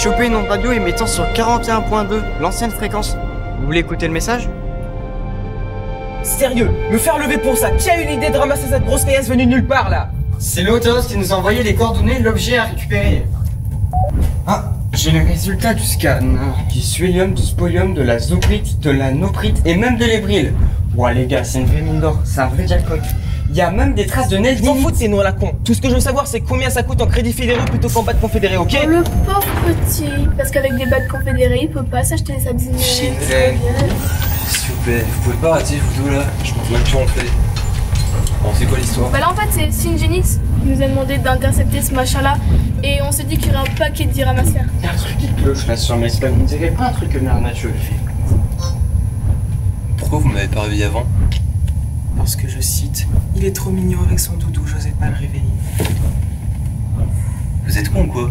chopé une onde radio émettant sur 41.2, l'ancienne fréquence. Vous voulez écouter le message? Sérieux, me faire lever pour ça? Qui a eu l'idée de ramasser cette grosse caillasse venue de nulle part là? C'est l'Otaos qui nous a envoyé les coordonnées de l'objet à récupérer. Ah, j'ai le résultat du scan. Du suélium, du spolium, de la zoprite, de la noprite et même de l'ébrile. Ouais les gars, c'est une vraie mine d'or, c'est un vrai jackpot. Il y a même des traces de neige. Je m'en fous de ces noms à la con. Tout ce que je veux savoir, c'est combien ça coûte en crédit fédéraux plutôt qu'en bacs confédérés, ok? Le pauvre petit, parce qu'avec des bacs confédérés, il peut pas s'acheter des habits. S'il vous plaît, vous pouvez pas arrêter les photos là? Je pense même plus rentrer. Bon, c'est quoi l'histoire? Bah là en fait, c'est Syngenix qui nous a demandé d'intercepter ce machin là, et on s'est dit qu'il y aurait un paquet de dirames à se faire. Il y a un truc qui cloche là sur mes spams, on dirait pas un truc que Mère Nature fait. Pourquoi vous m'avez pas réveillé avant? Parce que je cite, il est trop mignon avec son doudou, j'osais pas le réveiller. Vous êtes con ou quoi?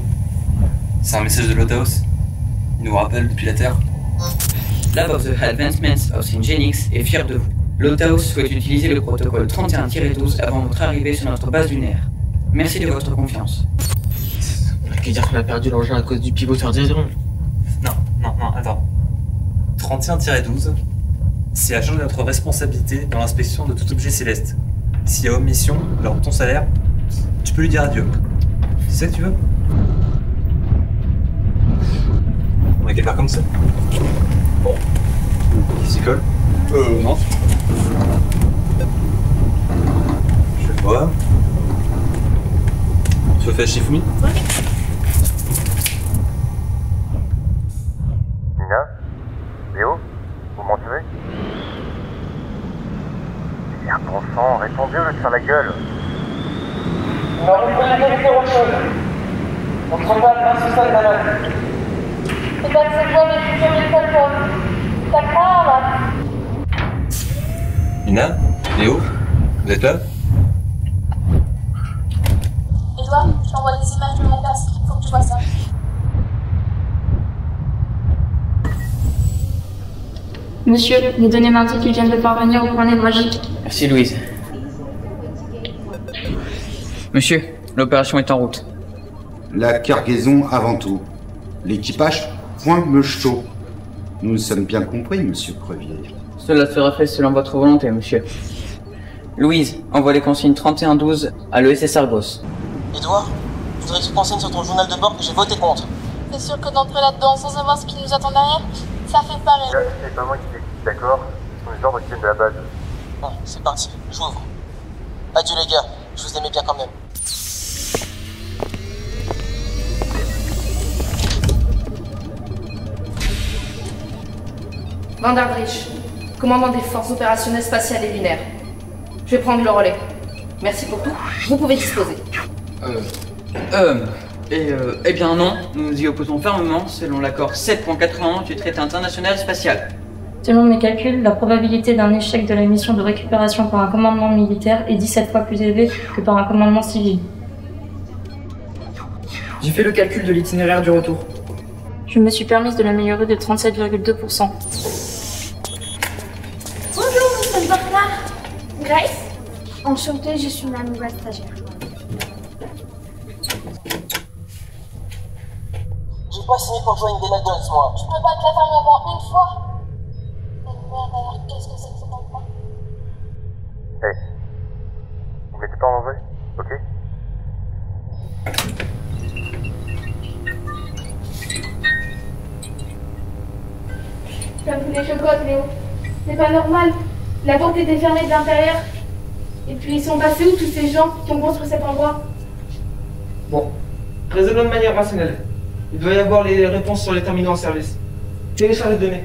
C'est un message de l'Otaos. Il nous rappelle depuis la Terre. Lab of the Advancements of Syngenix est fier de vous. L'Otaos souhaite utiliser le protocole 31-12 avant votre arrivée sur notre base lunaire. Merci de votre confiance. On a qu'à dire qu'on a perdu l'engin à cause du pivoteur d'Hydron. Non, attends. 31-12, c'est la charge de notre responsabilité dans l'inspection de tout objet céleste. S'il y a omission lors de ton salaire, tu peux lui dire adieu. C'est ça que tu veux? On a qu'à faire comme ça. Bon. Qui s'y colle? Non. Je vais voir. Tu veux faire Shifumi? Ouais. Nina? Léo? Vous m'entendez? Merde, bon sang, répondez au lieu de faire la gueule. Non, vous pouvez vérifier autre chose. On ne trouve pas de trace sociale malade. C'est pas que c'est toi, mais tu fais quelque chose. T'as craint, là? Nina? Léo? Vous êtes là? Edouard, je t'envoie des images de mon casse. Faut que tu vois ça. Monsieur, les données m'indiquent qu'ils viennent de parvenir au point névralgique. Merci Louise. Monsieur, l'opération est en route. La cargaison avant tout. L'équipage, point me chaud. Nous nous sommes bien compris, monsieur Crevier. Cela sera fait selon votre volonté, monsieur. Louise, envoie les consignes 31-12 à l'ESS Argos. Edouard, je voudrais que tu renseignes sur ton journal de bord que j'ai voté contre. C'est sûr que d'entrer là-dedans sans savoir ce qui nous attend derrière, ça fait pas rire. C'est pas moi qui décide, d'accord? Ce sont les ordres qui viennent de la base. Bon, c'est parti, j'ouvre. Adieu les gars, je vous aimais bien quand même. Vanderdrich, commandant des forces opérationnelles spatiales et lunaires. Je vais prendre le relais. Merci pour tout. Vous pouvez disposer. Eh bien non, nous nous y opposons fermement selon l'accord 7.81 du traité international spatial. Selon mes calculs, la probabilité d'un échec de la mission de récupération par un commandement militaire est 17 fois plus élevée que par un commandement civil. J'ai fait le calcul de l'itinéraire du retour. Je me suis permise de l'améliorer de 37,2%. Bonjour, Mr. Bernard. Grace? Enchantée, je suis ma nouvelle stagiaire. J'ai pas signé pour jouer une des Muggles, moi. Je peux pas te la fermer au moins une fois? Mais merde, alors qu'est-ce que c'est que cet endroit? Hé. Vous mettez pas en danger, ok? Ça me fout des chocottes, Léo. C'est pas normal. La porte était fermée de l'intérieur. Et puis ils sont passés où tous ces gens qui ont construit cet endroit? Bon, raisonnons de manière rationnelle. Il doit y avoir les réponses sur les terminaux en service. Télécharge les données.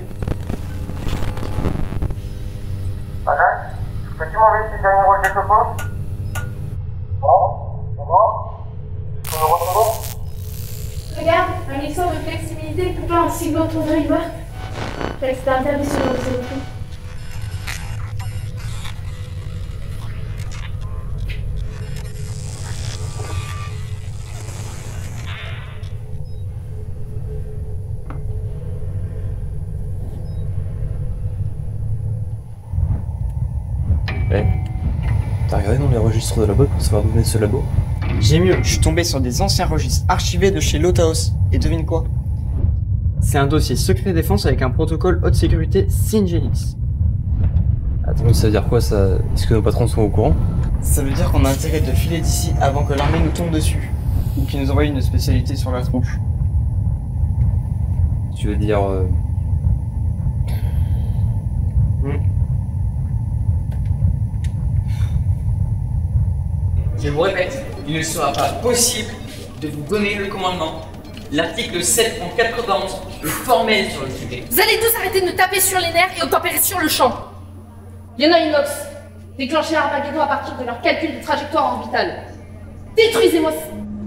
Alain, peux-tu m'envoyer ces derniers rôles de topo? Tu peux me retrouver? Regarde, un mixeur de flexibilité coupant un sigle autour de River. Je croyais que c'était interdit sur le téléphone. T'as regardé dans les registres de labo pour savoir d'où venait ce labo? J'ai mieux, je suis tombé sur des anciens registres archivés de chez l'Otaos. Et devine quoi? C'est un dossier secret défense avec un protocole haute sécurité Syngenix. Attends, mais ça veut dire quoi ça? Est-ce que nos patrons sont au courant? Ça veut dire qu'on a intérêt de filer d'ici avant que l'armée nous tombe dessus. Ou qu'ils nous envoient une spécialité sur la tronche. Tu veux dire... Je vous répète, il ne sera pas possible de vous donner le commandement. L'article 7.91 est formel sur le sujet. Vous allez tous arrêter de me taper sur les nerfs et obtempérer sur le champ. Lieutenant Inox, déclenchez Armageddon à partir de leur calcul de trajectoire orbitale. Détruisez-moi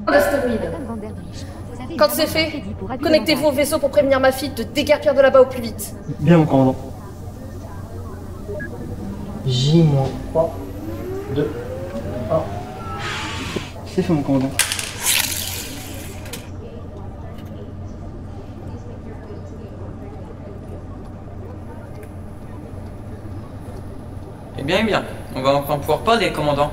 l'astéroïde. Quand c'est fait, connectez-vous au vaisseau pour prévenir ma fille de déguerpir de là-bas au plus vite. Bien, mon commandant. J-3, 2, 1. C'est fait, mon commandant. Eh bien, on va enfin pouvoir parler, commandant.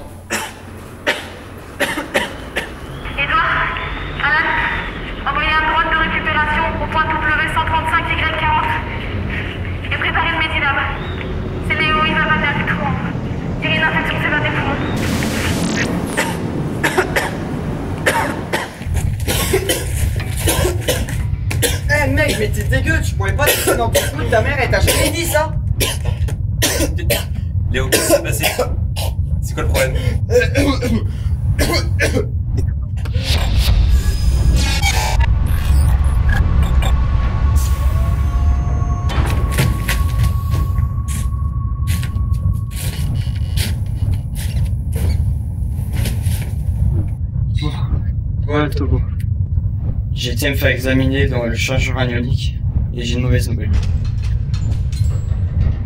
Edouard, Alan, envoyez un drone de récupération au point W135Y40 et préparez le Medilab. C'est Léo, il va pas bien du tout. Il y a une infection sévère des poumons. Eh mec, mais t'es dégueu, tu pourrais pas te laisser dans ton trou de ta mère et t'as jamais dit ça? Léo, qu'est-ce qui s'est passé? C'est quoi le problème? Ouais, Togo. J'ai été me faire examiner dans le chargeur anionique et j'ai une mauvaise nouvelle.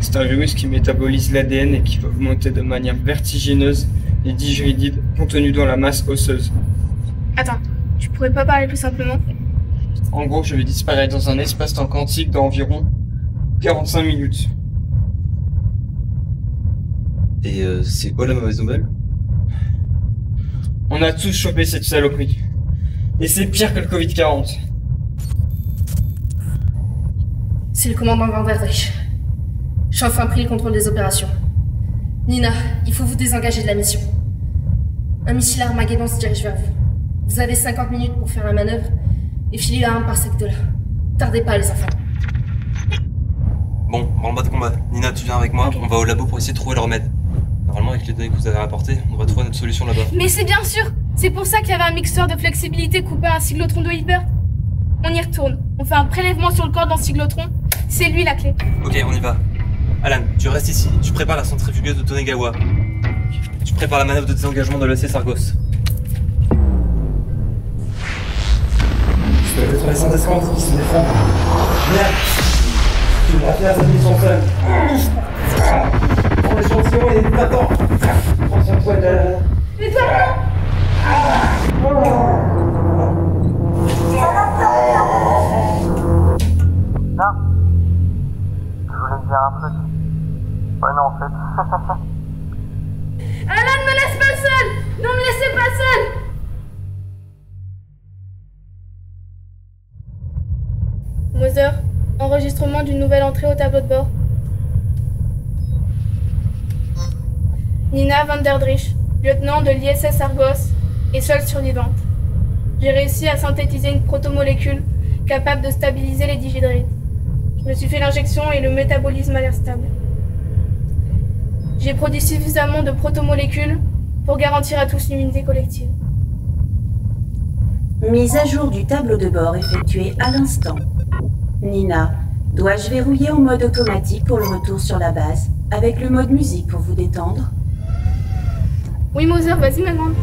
C'est un virus qui métabolise l'ADN et qui peut augmenter de manière vertigineuse les digérides contenus dans la masse osseuse. Attends, tu pourrais pas parler plus simplement? En gros, je vais disparaître dans un espace-temps quantique d'environ 45 minutes. Et c'est quoi la mauvaise nouvelle? On a tous chopé cette saloperie. Et c'est pire que le Covid-40. C'est le commandant Van der Drich. J'ai enfin pris le contrôle des opérations. Nina, il faut vous désengager de la mission. Un missile Armageddon se dirige vers vous. Vous avez 50 minutes pour faire la manœuvre et filer la arme par secteur. Tardez pas, les enfants. Bon, branle-bas de combat. Nina, tu viens avec moi, on va au labo pour essayer de trouver le remède. Normalement, avec les données que vous avez rapportées, on va trouver notre solution là-bas. Mais c'est bien sûr! C'est pour ça qu'il y avait un mixeur de flexibilité coupé à un cyclotron de Hilbert. On y retourne. On fait un prélèvement sur le corps d'un cyclotron. C'est lui la clé. Ok, on y va. Alan, tu restes ici. Tu prépares la centrifugeuse de Tonegawa. Tu prépares la manœuvre de désengagement de l'EC Sargos. Je peux être les indescentes qui se défendent. Merde! Tu vas faire cette mission seule. Prends l'échantillon et t'attends. Prends son poids de... Mais toi, Là, je voulais te dire un truc. Ouais, non, en fait. Alan, me laisse pas seul! Non, me laissez pas seul! Moser, enregistrement d'une nouvelle entrée au tableau de bord. Nina Van der Drich, lieutenant de l'ISS Argos et seule survivante. J'ai réussi à synthétiser une protomolécule capable de stabiliser les digidrites. Je me suis fait l'injection et le métabolisme a l'air stable. J'ai produit suffisamment de protomolécules pour garantir à tous l'immunité collective. Mise à jour du tableau de bord effectuée à l'instant. Nina, dois-je verrouiller en mode automatique pour le retour sur la base, avec le mode musique pour vous détendre? Oui, Moser, vas-y, ma grande.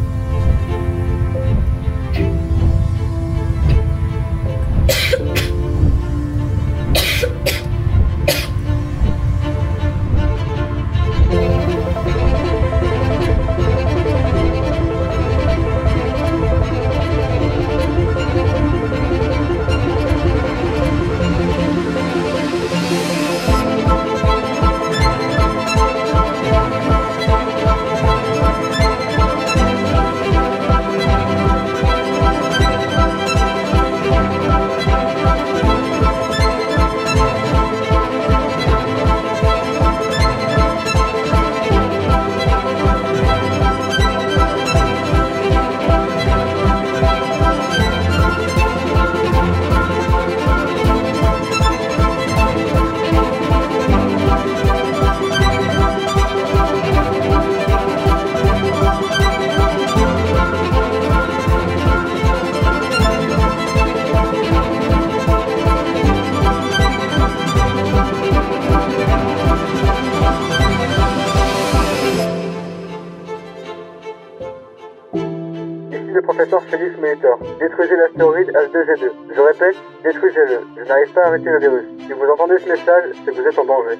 professeur Félix Monitor. Détruisez l'astéroïde H2G2. Je répète, détruisez-le. Je n'arrive pas à arrêter le virus. Si vous entendez ce message, c'est que vous êtes en danger.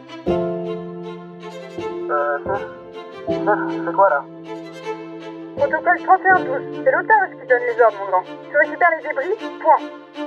C'est quoi là? Protocole 3112. C'est l'Otaos qui donne les ordres, mon grand. Tu récupères les débris, point.